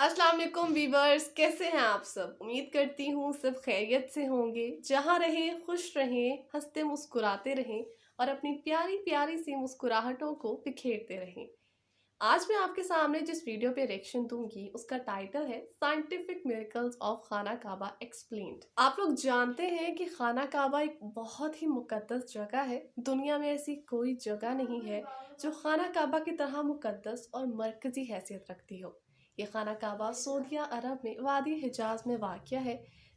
अस्सलाम वालेकुम वीवर्स, कैसे हैं आप सब। उम्मीद करती हूँ सब खैरियत से होंगे। जहाँ रहें खुश रहें, हंसते मुस्कुराते रहें और अपनी प्यारी प्यारी सी मुस्कुराहटों को बिखेरते रहें। आज मैं आपके सामने जिस वीडियो पे रिएक्शन दूंगी उसका टाइटल है साइंटिफिक मिरेकल्स ऑफ खाना काबा एक्सप्लेन्ड। आप लोग जानते हैं कि खाना काबा एक बहुत ही मुकद्दस जगह है। दुनिया में ऐसी कोई जगह नहीं है जो खाना काबा की तरह मुकद्दस और मरकजी हैसियत रखती हो। ये खाना काबा सऊदीया अरब में वादी हिजाज में वाक़या है।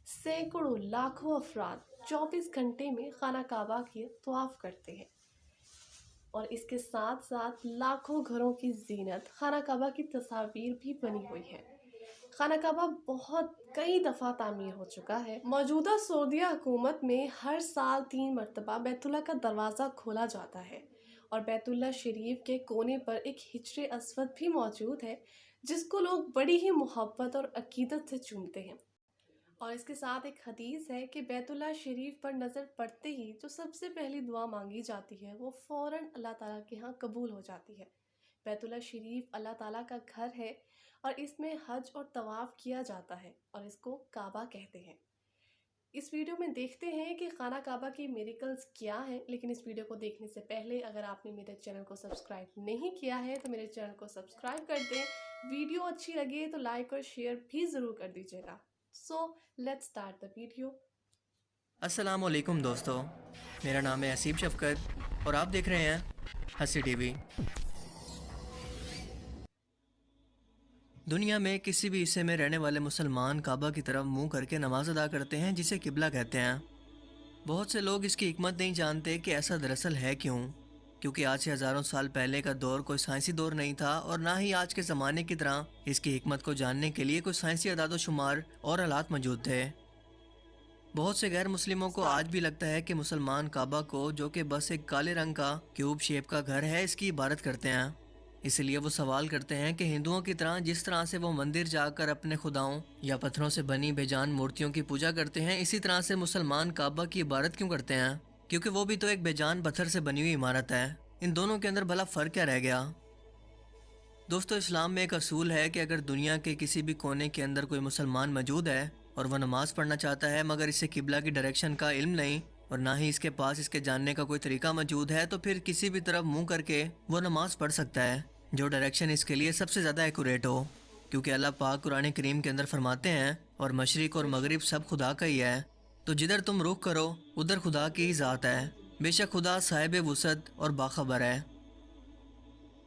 सैकड़ों लाखों अफराद 24 घंटे में खाना काबा की तवाफ करते हैं और इसके साथ साथ लाखों घरों की जीनत खाना काबा की तस्वीर भी बनी हुई है। खाना काबा बहुत कई दफ़ा तामीर हो चुका है। मौजूदा सऊदीया हुकूमत में हर साल 3 मरतबा बैतुल्ला का दरवाज़ा खोला जाता है और बैतुल्ला शरीफ के कोने पर एक हिजरे अस्वद भी मौजूद है जिसको लोग बड़ी ही मोहब्बत और अकीदत से चूमते हैं। और इसके साथ एक हदीस है कि बैतुल्ला शरीफ पर नज़र पड़ते ही जो सबसे पहली दुआ मांगी जाती है वो फ़ौरन अल्लाह ताला के यहाँ कबूल हो जाती है। बैतुल्ला शरीफ अल्लाह ताला का घर है और इसमें हज और तवाफ़ किया जाता है और इसको काबा कहते हैं। इस वीडियो में देखते हैं कि खाना काबा की मिरेकल्स क्या हैं, लेकिन इस वीडियो को देखने से पहले अगर आपने मेरे चैनल को सब्सक्राइब नहीं किया है तो मेरे चैनल को सब्सक्राइब कर दें। वीडियो अच्छी लगे तो लाइक और शेयर भी ज़रूर कर दीजिएगा। So let's start the video. अस्सलामुअलैकुम दोस्तों, मेरा नाम है हसीब शफ़क़त और आप देख रहे हैं हंसी टीवी। दुनिया में किसी भी हिस्से में रहने वाले मुसलमान काबा की तरफ मुंह करके नमाज अदा करते हैं जिसे किबला कहते हैं। बहुत से लोग इसकी हिकमत नहीं जानते कि ऐसा दरअसल है क्यों, क्योंकि आज से हज़ारों साल पहले का दौर कोई साइंसी दौर नहीं था और ना ही आज के ज़माने की तरह इसकी हिकमत को जानने के लिए कोई साइंसी अदाद शुमार और हालात मौजूद थे। बहुत से गैर मुस्लिमों को आज भी लगता है कि मुसलमान काबा को, जो कि बस एक काले रंग का क्यूब शेप का घर है, इसकी इबादत करते हैं। इसलिए वो सवाल करते हैं कि हिंदुओं की तरह जिस तरह से वो मंदिर जाकर अपने खुदाओं या पत्थरों से बनी बेजान मूर्तियों की पूजा करते हैं, इसी तरह से मुसलमान काबा की इबादत क्यों करते हैं, क्योंकि वो भी तो एक बेजान पत्थर से बनी हुई इमारत है। इन दोनों के अंदर भला फ़र्क क्या रह गया। दोस्तों, इस्लाम में एक असूल है कि अगर दुनिया के किसी भी कोने के अंदर कोई मुसलमान मौजूद है और वह नमाज़ पढ़ना चाहता है मगर इसे किबला की डायरेक्शन का इल्म नहीं और ना ही इसके पास इसके जानने का कोई तरीका मौजूद है, तो फिर किसी भी तरफ मुंह करके वो नमाज़ पढ़ सकता है जो डायरेक्शन इसके लिए सबसे ज़्यादा एक्यूरेट हो। क्योंकि अल्लाह पाक कुरान करीम के अंदर फरमाते हैं, और मशरिक़ और मगरिब सब खुदा का ही है, तो जिधर तुम रुख करो उधर खुदा की ही ज़ात है, बेशक खुदा साहिब वुसअत और बाखबर है।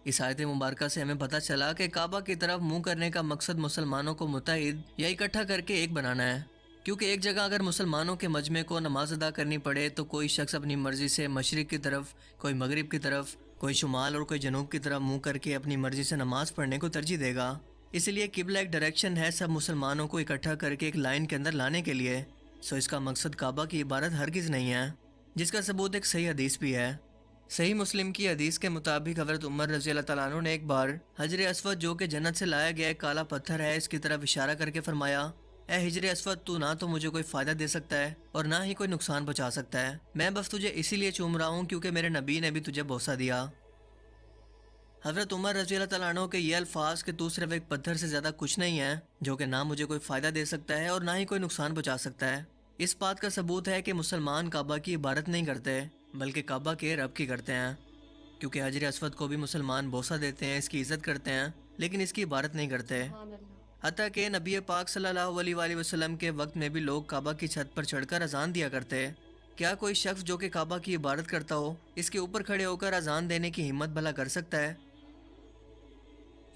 इस आयत मुबारक से हमें पता चला कि काबा की तरफ मुंह करने का मकसद मुसलमानों को मुत्तहिद या इकट्ठा करके एक बनाना है। क्योंकि एक जगह अगर मुसलमानों के मजमे को नमाज अदा करनी पड़े तो कोई शख्स अपनी मर्ज़ी से मशरिक़ की तरफ, कोई मगरिब की तरफ, कोई शुमाल और कोई जनूब की तरफ मुंह करके अपनी मर्ज़ी से नमाज़ पढ़ने को तरजीह देगा। इसलिए किबला एक डायरेक्शन है सब मुसलमानों को इकट्ठा करके एक लाइन के अंदर लाने के लिए। सो इसका मकसद काबा की इबादत हरगिज़ नहीं है, जिसका सबूत एक सही हदीस भी है। सही मुस्लिम की हदीस के मुताबिक हज़रत उमर रज़ी अल्लाह तआला अन्हु ने एक बार हिजर अस्वद, जो कि जन्नत से लाया गया एक काला पत्थर है, इसकी तरफ इशारा करके फरमाया, ए हिजर अस्वद, तू ना तो मुझे कोई फ़ायदा दे सकता है और ना ही कोई नुकसान पहुँचा सकता है। मैं बस तुझे इसीलिए चूम रहा हूँ क्योंकि मेरे नबी ने भी तुझे बोसा दिया। हज़रत उमर रज़ी अल्लाह तआला अन्हु के ये अल्फाज कि तू सिर्फ एक पत्थर से ज़्यादा कुछ नहीं है, जो कि ना मुझे कोई फ़ायदा दे सकता है और ना ही कोई नुकसान पहुँचा सकता है, इस बात का सबूत है कि मुसलमान काबा की इबादत नहीं करते बल्कि काबा के रब की करते हैं। क्योंकि हजर अस्वद को भी मुसलमान बोसा देते हैं, इसकी इज़्ज़त करते हैं, लेकिन इसकी इबादत नहीं करते। हत्ता कि नबी पाक सल्लल्लाहु अलैहि वसल्लम के वक्त में भी लोग काबा की छत पर चढ़कर अजान दिया करते। क्या कोई शख्स जो कि काबा की इबादत करता हो इसके ऊपर खड़े होकर अजान देने की हिम्मत भला कर सकता है?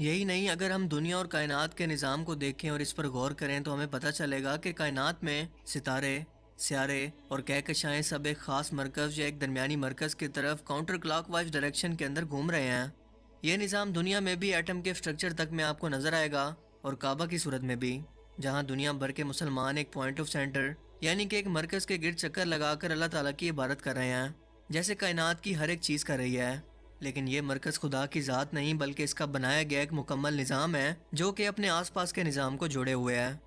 यही नहीं, अगर हम दुनिया और कायनात के निज़ाम को देखें और इस पर गौर करें तो हमें पता चलेगा कि कायनात में सितारे, स्यारे और कहकशाएँ सब एक ख़ास मरकज़ या एक दरमियानी मरकज़ की तरफ काउंटर क्लॉकवाइज डायरेक्शन के अंदर घूम रहे हैं। यह निज़ाम दुनिया में भी एटम के स्ट्रक्चर तक में आपको नज़र आएगा और काबा की सूरत में भी, जहाँ दुनिया भर के मुसलमान एक पॉइंट ऑफ सेंटर यानी कि एक मरकज़ के गिर्द चक्कर लगाकर अल्लाह ताला की इबादत कर रहे हैं, जैसे कायनात की हर एक चीज़ कर रही है। लेकिन ये मरकज़ खुदा की ज़ात नहीं बल्कि इसका बनाया गया एक मुकम्मल निज़ाम है जो कि अपने आसपास के निज़ाम को जोड़े हुए है।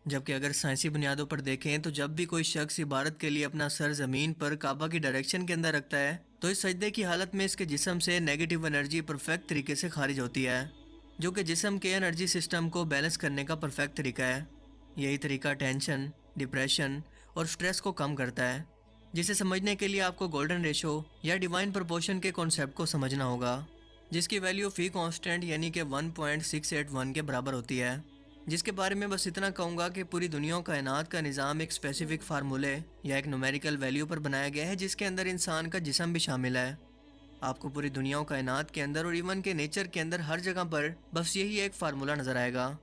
जबकि अगर साइंसी बुनियादों पर देखें तो जब भी कोई शख्स इबादत के लिए अपना सर ज़मीन पर काबा की डायरेक्शन के अंदर रखता है तो इस सजदे की हालत में इसके जिस्म से नेगेटिव एनर्जी परफेक्ट तरीके से खारिज होती है। जो कि जिस्म के एनर्जी सिस्टम को बैलेंस करने का परफेक्ट तरीका है। यही तरीका टेंशन, डिप्रेशन और स्ट्रेस को कम करता है, जिसे समझने के लिए आपको गोल्डन रेशो या डिवाइन प्रोपोर्शन के कॉन्सेप्ट को समझना होगा, जिसकी वैल्यू फी कांस्टेंट यानी कि 1.681 के बराबर होती है। जिसके बारे में बस इतना कहूँगा कि पूरी दुनिया कायनात का निज़ाम एक स्पेसिफिक फार्मूले या एक न्यूमेरिकल वैल्यू पर बनाया गया है, जिसके अंदर इंसान का जिस्म भी शामिल है। आपको पूरी दुनिया कायनात के अंदर और इवन के नेचर के अंदर हर जगह पर बस यही एक फार्मूला नज़र आएगा।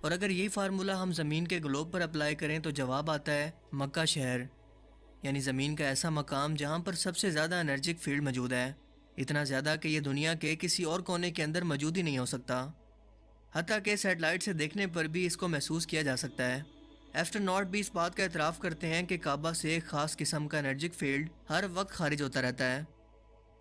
और अगर यही फार्मूला हम ज़मीन के ग्लोब पर अप्लाई करें तो जवाब आता है मक्का शहर, यानी ज़मीन का ऐसा मकाम जहाँ पर सबसे ज़्यादा एनर्जिक फील्ड मौजूद है। इतना ज़्यादा कि ये दुनिया के किसी और कोने के अंदर मौजूद ही नहीं हो सकता। हत्ता कि सैटेलाइट से देखने पर भी इसको महसूस किया जा सकता है। एस्ट्रोनॉट भी इस बात का एतराफ़ करते हैं कि काबा से एक ख़ास किस्म का एनर्जिक फील्ड हर वक्त खारिज होता रहता है।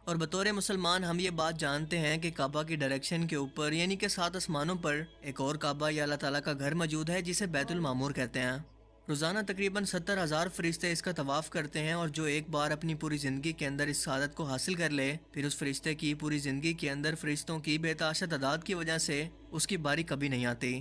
और बतौर मुसलमान हम ये बात जानते हैं कि काबा की डायरेक्शन के ऊपर यानी कि 7 आसमानों पर एक और काबा या अल्लाह ताला का घर मौजूद है, जिसे बैतुल मामूर कहते हैं। रोज़ाना तकरीबन 70,000 फरिश्ते इसका तवाफ़ करते हैं, और जो एक बार अपनी पूरी ज़िंदगी के अंदर इस सादत को हासिल कर ले, फिर उस फरिश्ते की पूरी ज़िंदगी के अंदर फरिश्तों की बेताशा तादाद की वजह से उसकी बारी कभी नहीं आती।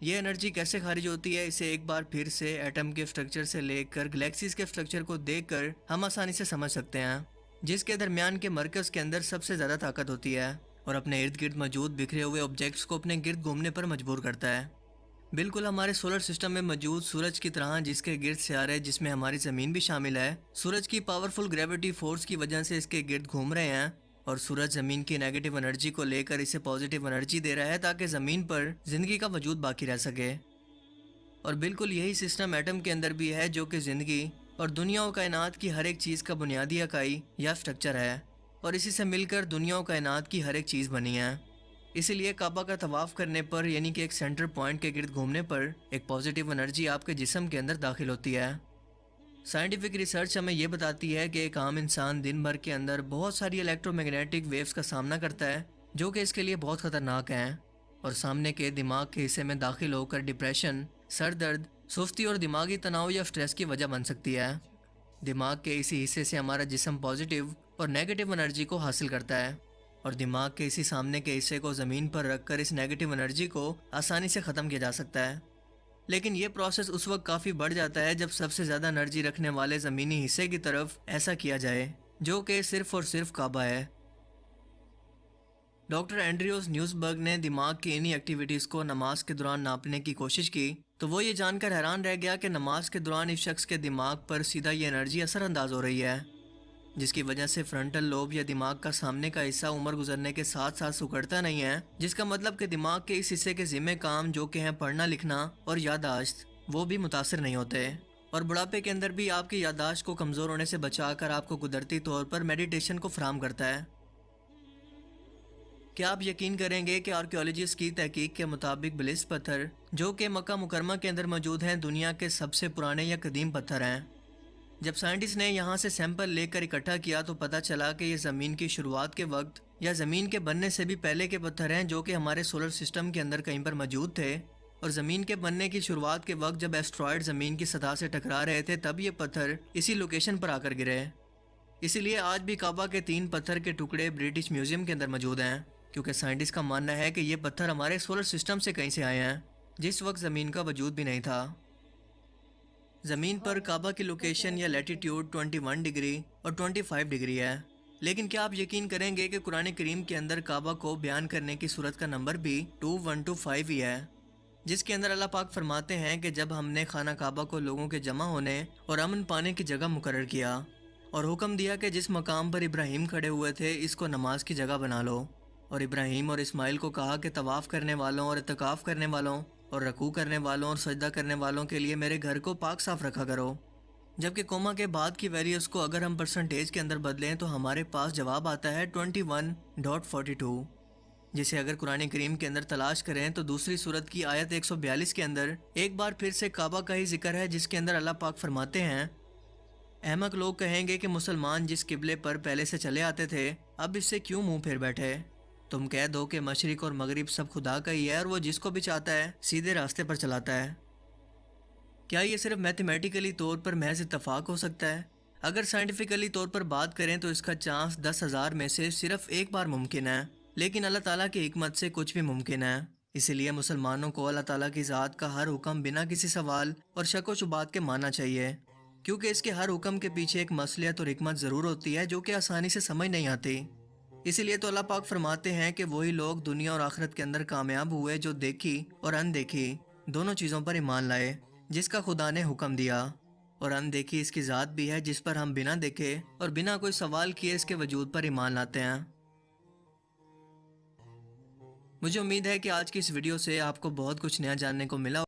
ये एनर्जी कैसे खारिज होती है, इसे एक बार फिर से एटम के स्ट्रक्चर से लेकर गैलेक्सीज के स्ट्रक्चर को देखकर हम आसानी से समझ सकते हैं, जिसके दरमियान के मरकज़ के अंदर सबसे ज़्यादा ताकत होती है और अपने इर्द गिर्द मौजूद बिखरे हुए ऑब्जेक्ट्स को अपने गिर्द घूमने पर मजबूर करता है। बिल्कुल हमारे सोलर सिस्टम में मौजूद सूरज की तरह, जिसके गिर्द सियारे जिसमें हमारी ज़मीन भी शामिल है, सूरज की पावरफुल ग्रेविटी फोर्स की वजह से इसके गिर्द घूम रहे हैं, और सूरज ज़मीन की नेगेटिव एनर्जी को लेकर इसे पॉजिटिव एनर्जी दे रहा है ताकि ज़मीन पर ज़िंदगी का वजूद बाकी रह सके। और बिल्कुल यही सिस्टम एटम के अंदर भी है, जो कि ज़िंदगी और दुनिया और कायनात की हर एक चीज़ का बुनियादी इकाई या स्ट्रक्चर है, और इसी से मिलकर दुनिया और कायनात की हर एक चीज़ बनी है। इसीलिए काबा का तवाफ़ करने पर यानी कि एक सेंटर पॉइंट के गिर्द घूमने पर एक पॉजिटिव एनर्जी आपके जिस्म के अंदर दाखिल होती है। साइंटिफिक रिसर्च हमें यह बताती है कि एक आम इंसान दिन भर के अंदर बहुत सारी इलेक्ट्रोमैग्नेटिक वेव्स का सामना करता है, जो कि इसके लिए बहुत ख़तरनाक हैं, और सामने के दिमाग के हिस्से में दाखिल होकर डिप्रेशन, सर दर्द, सुस्ती और दिमागी तनाव या स्ट्रेस की वजह बन सकती है। दिमाग के इसी हिस्से से हमारा जिस्म पॉजिटिव और नेगेटिव एनर्जी को हासिल करता है, और दिमाग के इसी सामने के हिस्से को ज़मीन पर रखकर इस नेगेटिव एनर्जी को आसानी से ख़त्म किया जा सकता है। लेकिन यह प्रोसेस उस वक्त काफ़ी बढ़ जाता है जब सबसे ज़्यादा एनर्जी रखने वाले ज़मीनी हिस्से की तरफ ऐसा किया जाए, जो कि सिर्फ़ और सिर्फ काबा है। डॉक्टर एंड्रियोस न्यूज़बर्ग ने दिमाग की इन्हीं एक्टिविटीज़ को नमाज के दौरान नापने की कोशिश की, तो वो ये जानकर हैरान रह गया कि नमाज के दौरान इस शख्स के दिमाग पर सीधा ये एनर्जी असरअंदाज हो रही है, जिसकी वजह से फ्रंटल लोब या दिमाग का सामने का हिस्सा उम्र गुजरने के साथ साथ सिकुड़ता नहीं है, जिसका मतलब कि दिमाग के इस हिस्से के ज़िम्मे काम जो कि हैं पढ़ना लिखना और याददाश्त, वो भी मुतासर नहीं होते। और बुढ़ापे के अंदर भी आपकी याददाश्त को कमज़ोर होने से बचाकर आपको कुदरती तौर पर मेडिटेशन को फराहम करता है। क्या आप यकीन करेंगे कि आर्कियोलॉजिस्ट की तहकीक के मुताबिक बिलिस पत्थर, जो कि मक्का मुकरमा के अंदर मौजूद हैं, दुनिया के सबसे पुराने या कदीम पत्थर हैं। जब साइंटिस्ट ने यहाँ से सैंपल लेकर इकट्ठा किया तो पता चला कि ये ज़मीन की शुरुआत के वक्त या ज़मीन के बनने से भी पहले के पत्थर हैं, जो कि हमारे सोलर सिस्टम के अंदर कहीं पर मौजूद थे, और ज़मीन के बनने की शुरुआत के वक्त जब एस्ट्रॉयड ज़मीन की सतह से टकरा रहे थे, तब ये पत्थर इसी लोकेशन पर आकर गिरे। इसीलिए आज भी काबा के 3 पत्थर के टुकड़े ब्रिटिश म्यूज़ियम के अंदर मौजूद हैं, क्योंकि साइंटिस्ट का मानना है कि ये पत्थर हमारे सोलर सिस्टम से कहीं से आए हैं, जिस वक्त ज़मीन का वजूद भी नहीं था। ज़मीन पर काबा की लोकेशन या लैटिट्यूड 21 डिग्री और 25 डिग्री है, लेकिन क्या आप यकीन करेंगे कि कुरान करीम के अंदर काबा को बयान करने की सूरत का नंबर भी 2125 ही है, जिसके अंदर अल्लाह पाक फरमाते हैं कि जब हमने खाना काबा को लोगों के जमा होने और अमन पाने की जगह मुकर्रर किया और हुक्म दिया कि जिस मकाम पर इब्राहीम खड़े हुए थे इसको नमाज की जगह बना लो, और इब्राहीम और इस्माइल को कहा कि तवाफ़ करने वालों और इत्तिकाफ़ करने वालों और रकू करने वालों और सजदा करने वालों के लिए मेरे घर को पाक साफ रखा करो। जबकि कोमा के बाद की वैल्यूज़ को अगर हम परसेंटेज के अंदर बदलें तो हमारे पास जवाब आता है 21.42, जिसे अगर कुरान करीम के अंदर तलाश करें तो दूसरी सूरत की आयत 142 के अंदर एक बार फिर से काबा का ही जिक्र है, जिसके अंदर अल्लाह पाक फरमाते हैं, अहमक लोग कहेंगे कि मुसलमान जिस किबले पर पहले से चले आते थे अब इससे क्यों मुंह फेर बैठे। تم کہہ دو کہ مشرق اور مغرب سب خدا کا ہی ہے اور وہ جس کو بھی چاہتا ہے سیدھے راستے پر چلاتا ہے۔ کیا یہ صرف میتھمیٹیکلی طور پر محض اتفاق ہو سکتا ہے؟ اگر سائنٹیفکلی طور پر بات کریں تو اس کا چانس 10,000 میں سے صرف ایک بار ممکن ہے، لیکن اللہ تعالیٰ کی حکمت سے کچھ بھی ممکن ہے۔ اسی لیے مسلمانوں کو اللہ تعالیٰ کی ذات کا ہر حکم بنا کسی سوال اور شک و شبہات کے ماننا چاہیے، کیونکہ اس کے ہر حکم کے پیچھے ایک مصلحت اور حکمت ضرور ہوتی ہے جو کہ آسانی سے سمجھ نہیں آتی۔ اسی لیے تو اللہ پاک فرماتے ہیں کہ وہی لوگ دنیا اور آخرت کے اندر کامیاب ہوئے جو دیکھی اور اندیکھی دونوں چیزوں پر ایمان لائے جس کا خدا نے حکم دیا، اور اندیکھی اس کی ذات بھی ہے جس پر ہم بنا دیکھے اور بنا کوئی سوال کیے اس کے وجود پر ایمان لاتے ہیں۔ مجھے امید ہے کہ آج کی اس ویڈیو سے آپ کو بہت کچھ نیا جاننے کو ملا۔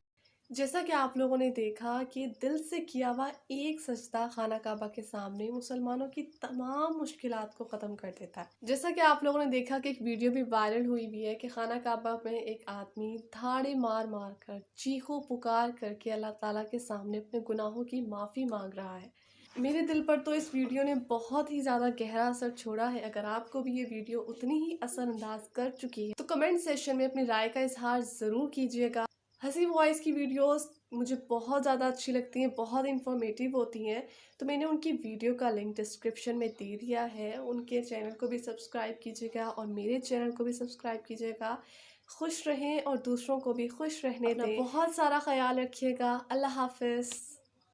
جیسا کہ آپ لوگوں نے دیکھا کہ دل سے کیا ہوا ایک سجدہ خانہ کعبہ کے سامنے مسلمانوں کی تمام مشکلات کو ختم کر دیتا ہے۔ جیسا کہ آپ لوگوں نے دیکھا کہ ایک ویڈیو بھی وائرل ہوئی بھی ہے کہ خانہ کعبہ میں ایک آدمی دھاڑے مار مار کر چیخو پکار کر کے اللہ تعالیٰ کے سامنے اپنے گناہوں کی معافی مانگ رہا ہے۔ میرے دل پر تو اس ویڈیو نے بہت ہی زیادہ گہرا اثر چھوڑا ہے۔ اگر آپ کو بھی یہ ویڈیو اتنی ہی اثر انداز کر چکی ہے تو کمنٹ سیکشن میں اپنی رائے کا اظہار ضرور کیجیے گا۔ ہنسی وائس کی ویڈیوز مجھے بہت زیادہ اچھی لگتی ہیں، بہت انفارمیٹیو ہوتی ہیں، تو میں نے ان کی ویڈیو کا لنک ڈسکرپشن میں دے دیا ہے۔ ان کے چینل کو بھی سبسکرائب کیجیے گا اور میرے چینل کو بھی سبسکرائب کیجیے گا۔ خوش رہیں اور دوسروں کو بھی خوش رہنے دیں۔ بہت سارا خیال رکھیے گا۔ اللہ حافظ۔